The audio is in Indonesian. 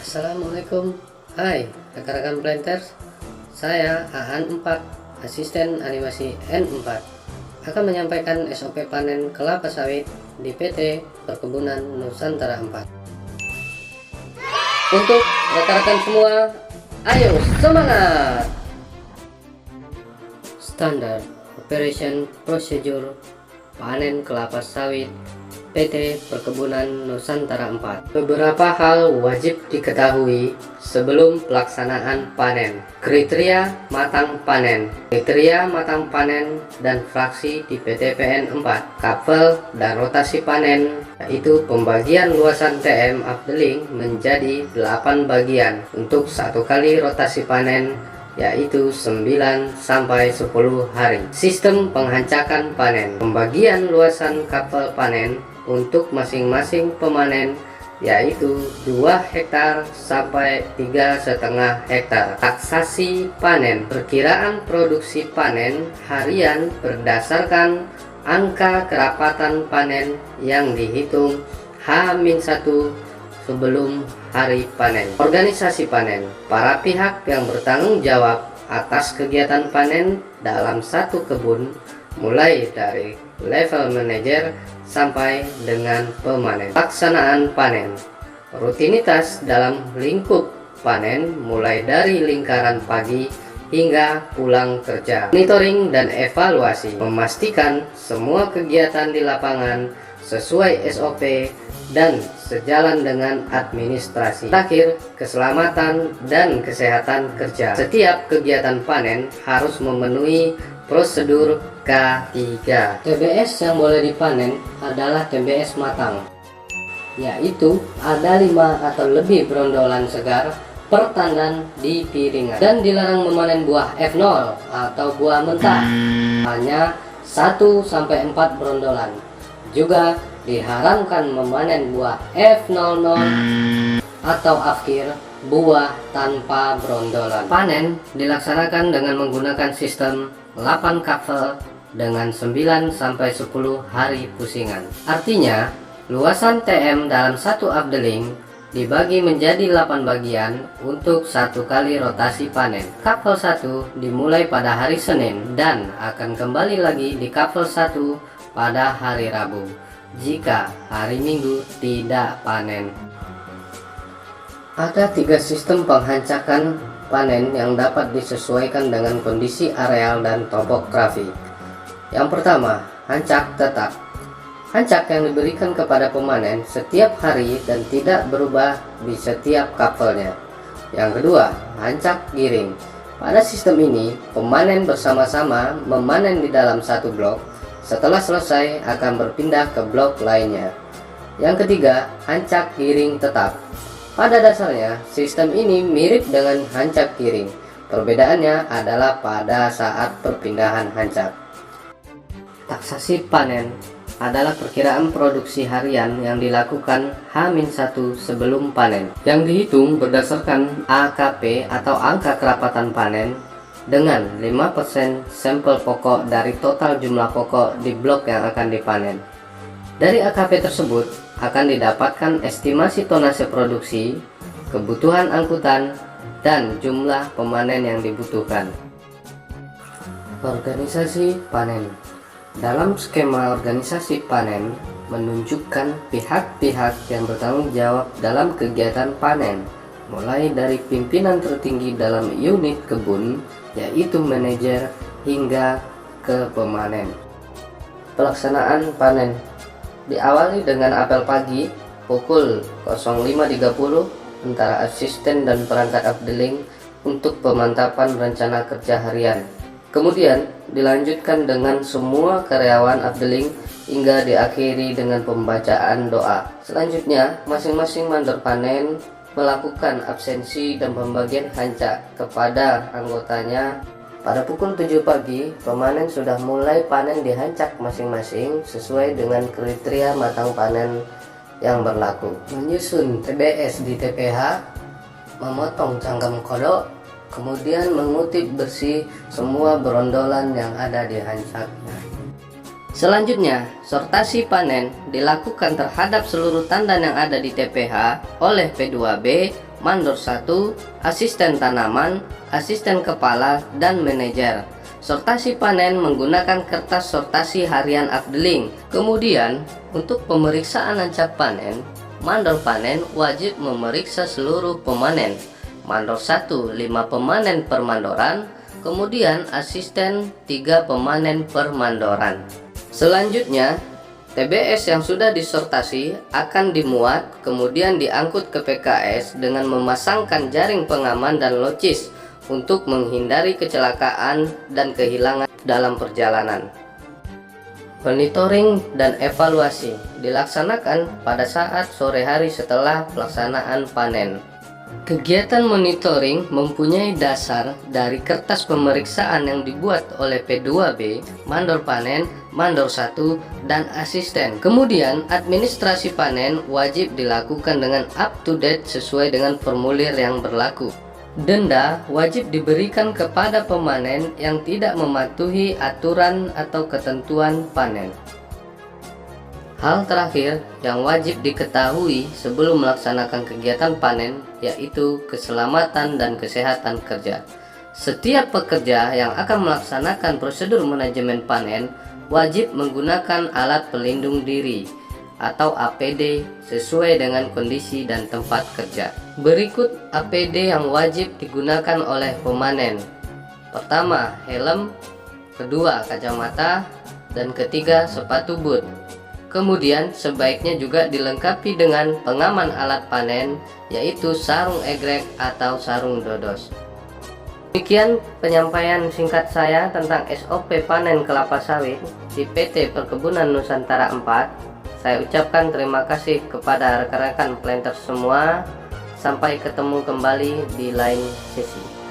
Assalamualaikum. Hai rekan-rekan planters, saya Aan 4, asisten animasi N4, akan menyampaikan SOP panen kelapa sawit di PT Perkebunan Nusantara 4. Untuk rekan-rekan semua, ayo semangat! Standar Operation Procedure panen kelapa sawit PT Perkebunan Nusantara 4. Beberapa hal wajib diketahui sebelum pelaksanaan panen. Kriteria matang panen. Kriteria matang panen dan fraksi di PT PN 4. Kapel dan rotasi panen, yaitu pembagian luasan TM Afdeling menjadi 8 bagian untuk satu kali rotasi panen, yaitu 9 sampai 10 hari. Sistem penghancakan panen. Pembagian luasan kapel panen untuk masing-masing pemanen, yaitu 2 hektar sampai 3,5 hektar. Taksasi panen. Perkiraan produksi panen harian berdasarkan angka kerapatan panen yang dihitung H-1 sebelum hari panen. Organisasi panen. Para pihak yang bertanggung jawab atas kegiatan panen dalam satu kebun, mulai dari level manajer sampai dengan pemanen. Pelaksanaan panen. Rutinitas dalam lingkup panen mulai dari lingkaran pagi hingga pulang kerja. Monitoring dan evaluasi. Memastikan semua kegiatan di lapangan sesuai SOP dan sejalan dengan administrasi. Terakhir, keselamatan dan kesehatan kerja. Setiap kegiatan panen harus memenuhi prosedur K3. TBS yang boleh dipanen adalah TBS matang, yaitu ada 5 atau lebih brondolan segar per tandan di piringan, dan dilarang memanen buah F0 atau buah mentah, hanya 1-4 brondolan. Juga diharamkan memanen buah F00 atau afkir, buah tanpa brondolan. Panen dilaksanakan dengan menggunakan sistem 8 kapel dengan 9 sampai 10 hari pusingan. Artinya, luasan TM dalam satu afdeling dibagi menjadi 8 bagian untuk satu kali rotasi panen. Kapel 1 dimulai pada hari Senin dan akan kembali lagi di kapel 1 pada hari Rabu jika hari Minggu tidak panen. Ada 3 sistem penghancakan panen yang dapat disesuaikan dengan kondisi areal dan topografi. Yang pertama, hancak tetap. Hancak yang diberikan kepada pemanen setiap hari dan tidak berubah di setiap kapelnya. Yang kedua, hancak giring. Pada sistem ini, pemanen bersama-sama memanen di dalam satu blok. Setelah selesai akan berpindah ke blok lainnya. Yang ketiga, hancak giring tetap. Pada dasarnya, sistem ini mirip dengan hancak giring. Perbedaannya adalah pada saat perpindahan hancak. Taksasi panen adalah perkiraan produksi harian yang dilakukan H-1 sebelum panen, yang dihitung berdasarkan AKP atau angka kerapatan panen dengan 5% sampel pokok dari total jumlah pokok di blok yang akan dipanen. Dari AKP tersebut akan didapatkan estimasi tonase produksi, kebutuhan angkutan, dan jumlah pemanen yang dibutuhkan. Organisasi panen. Dalam skema organisasi panen menunjukkan pihak-pihak yang bertanggung jawab dalam kegiatan panen, mulai dari pimpinan tertinggi dalam unit kebun, yaitu manajer, hingga ke pemanen. Pelaksanaan panen diawali dengan apel pagi pukul 05.30 antara asisten dan perangkat afdeling untuk pemantapan rencana kerja harian. Kemudian dilanjutkan dengan semua karyawan afdeling hingga diakhiri dengan pembacaan doa. Selanjutnya, masing-masing mandor panen melakukan absensi dan pembagian hancak kepada anggotanya. Pada pukul 7 pagi, pemanen sudah mulai panen di hancak masing-masing sesuai dengan kriteria matang panen yang berlaku. Menyusun TBS di TPH, memotong cangkam kodok, kemudian mengutip bersih semua berondolan yang ada di hancaknya. Selanjutnya, sortasi panen dilakukan terhadap seluruh tandan yang ada di TPH oleh P2B mandor 1, asisten tanaman, asisten kepala, dan manajer. Sortasi panen menggunakan kertas sortasi harian Afdeling. Kemudian, untuk pemeriksaan lancap panen, mandor panen wajib memeriksa seluruh pemanen. Mandor 1 5 pemanen per mandoran, kemudian asisten 3 pemanen per mandoran. Selanjutnya, TBS yang sudah disortasi akan dimuat, kemudian diangkut ke PKS dengan memasangkan jaring pengaman dan locis untuk menghindari kecelakaan dan kehilangan dalam perjalanan. Monitoring dan evaluasi dilaksanakan pada saat sore hari setelah pelaksanaan panen. Kegiatan monitoring mempunyai dasar dari kertas pemeriksaan yang dibuat oleh P2B, mandor panen, mandor 1, dan asisten. Kemudian, administrasi panen wajib dilakukan dengan up to date sesuai dengan formulir yang berlaku. Denda wajib diberikan kepada pemanen yang tidak mematuhi aturan atau ketentuan panen. Hal terakhir yang wajib diketahui sebelum melaksanakan kegiatan panen yaitu keselamatan dan kesehatan kerja. Setiap pekerja yang akan melaksanakan prosedur manajemen panen wajib menggunakan alat pelindung diri atau APD sesuai dengan kondisi dan tempat kerja. Berikut APD yang wajib digunakan oleh pemanen. Pertama, helm, kedua, kacamata, dan ketiga, sepatu boot. Kemudian sebaiknya juga dilengkapi dengan pengaman alat panen yaitu sarung egrek atau sarung dodos. Demikian penyampaian singkat saya tentang SOP panen kelapa sawit di PT Perkebunan Nusantara 4. Saya ucapkan terima kasih kepada rekan-rekan planter semua. Sampai ketemu kembali di lain sesi.